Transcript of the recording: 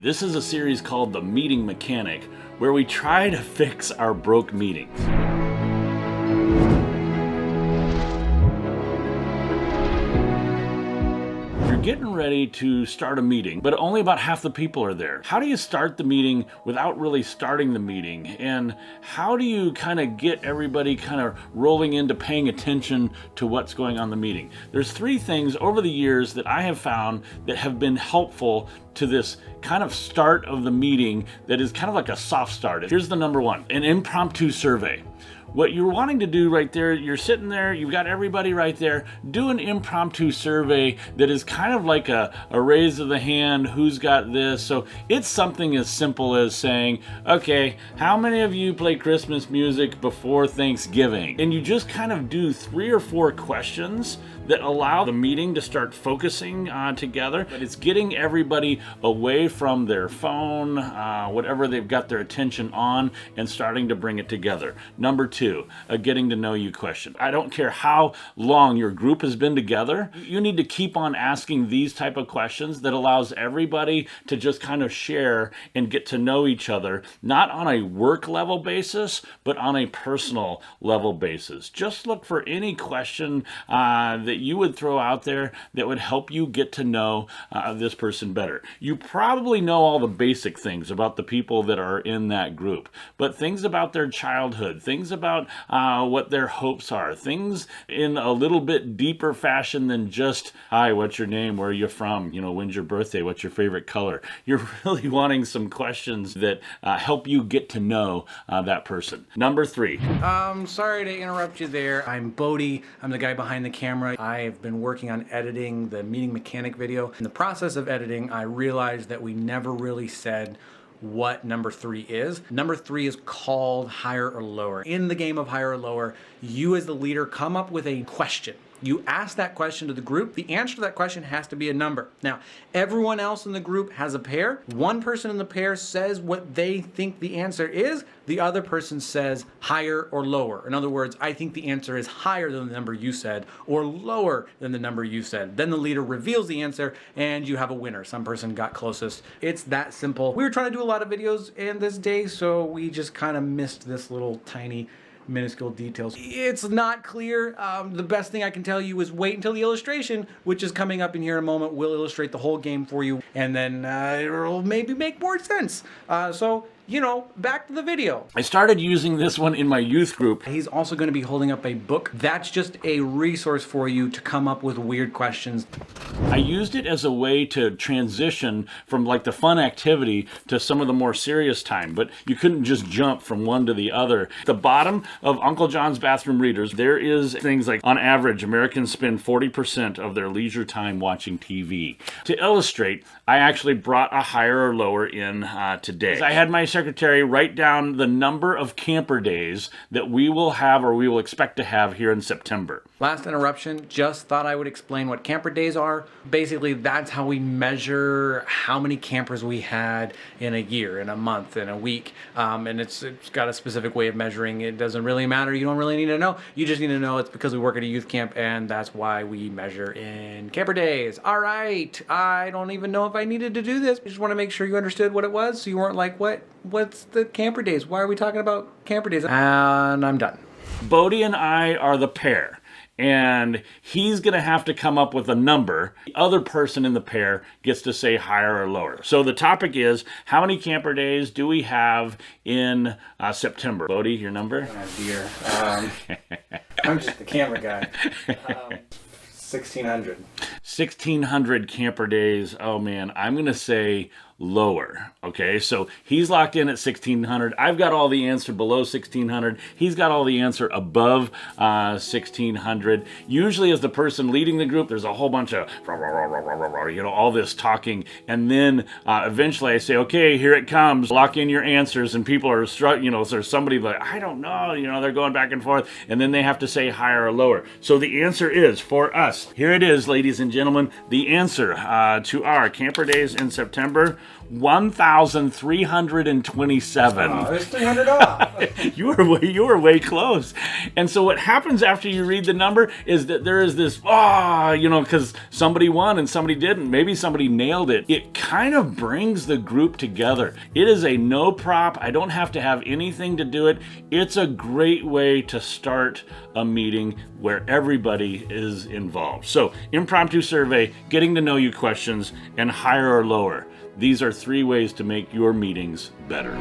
This is a series called The Meeting Mechanic, where we try to fix our broke meetings. You're getting ready to start a meeting, but only about half the people are there. How do you start the meeting without really starting the meeting? And how do you kind of get everybody kind of rolling into paying attention to what's going on in the meeting? There's three things over the years that I have found that have been helpful to this kind of start of the meeting that is kind of like a soft start. Here's the number one, an impromptu survey. What you're wanting to do right there, you're sitting there, you've got everybody right there, do an impromptu survey that is kind of like a raise of the hand, who's got this. So it's something as simple as saying, okay, how many of you play Christmas music before Thanksgiving? And you just kind of do 3 or 4 questions that allow the meeting to start focusing together. But it's getting everybody away from their phone, whatever they've got their attention on, and starting to bring it together. Number 2, a getting to know you question. I don't care how long your group has been together, you need to keep on asking these type of questions that allows everybody to just kind of share and get to know each other, not on a work level basis, but on a personal level basis. Just look for any question that you would throw out there that would help you get to know this person better. You probably know all the basic things about the people that are in that group, but things about their childhood, things about what their hopes are, things in a little bit deeper fashion than just, hi, what's your name, where are you from, when's your birthday, what's your favorite color. You're really wanting some questions that help you get to know that person. Number 3. Sorry to interrupt you there. I'm Bodie. I'm the guy behind the camera. I've been working on editing the Meeting Mechanic video. In the process of editing, I realized that we never really said what number 3 is. Number 3 is called higher or lower. In the game of higher or lower, you as the leader come up with a question. You ask that question to the group. The answer to that question has to be a number. Now, everyone else in the group has a pair. One person in the pair says what they think the answer is. The other person says higher or lower. In other words, I think the answer is higher than the number you said or lower than the number you said. Then the leader reveals the answer and you have a winner. Some person got closest. It's that simple. We were trying to do a lot of videos in this day, so we just kind of missed this little tiny minuscule details. It's not clear. The best thing I can tell you is wait until the illustration, which is coming up in here in a moment. We'll illustrate the whole game for you, and then it'll maybe make more sense. So, back to the video. I started using this one in my youth group. He's also going to be holding up a book. That's just a resource for you to come up with weird questions. I used it as a way to transition from like the fun activity to some of the more serious time, but you couldn't just jump from one to the other. At the bottom of Uncle John's Bathroom Readers, there is things like, on average, Americans spend 40% of their leisure time watching TV. To illustrate, I actually brought a higher or lower in today. I had my secretary write down the number of camper days that we will have or we will expect to have here in September. Last interruption, just thought I would explain what camper days are. Basically, that's how we measure how many campers we had in a year, in a month, in a week. And it's got a specific way of measuring. It doesn't really matter. You don't really need to know. You just need to know it's because we work at a youth camp, and that's why we measure in camper days. All right. I don't even know if I needed to do this. I just want to make sure you understood what it was, so you weren't like, what's the camper days? Why are we talking about camper days? And I'm done. Bodie and I are the pair, and he's going to have to come up with a number. The other person in the pair gets to say higher or lower. So the topic is, how many camper days do we have in September? Bodie, your number? Oh dear. I'm just the camera guy. 1,600. 1,600 camper days. Oh man, I'm going to say lower. Okay, so he's locked in at 1,600. I've got all the answer below 1,600. He's got all the answer above 1,600. Usually as the person leading the group, there's a whole bunch of all this talking, and then eventually I say, okay, here it comes. Lock in your answers, and people are so there's somebody like, I don't know, they're going back and forth, and then they have to say higher or lower. So the answer is, for us, here it is, ladies and gentlemen, the answer to our camper days in September 1,327. Oh, there's 300 off. You were way close. And so what happens after you read the number is that there is this, because somebody won and somebody didn't. Maybe somebody nailed it. It kind of brings the group together. It is a no prop. I don't have to have anything to do it. It's a great way to start a meeting where everybody is involved. So, impromptu survey, getting to know you questions, and higher or lower. These are 3 ways to make your meetings better.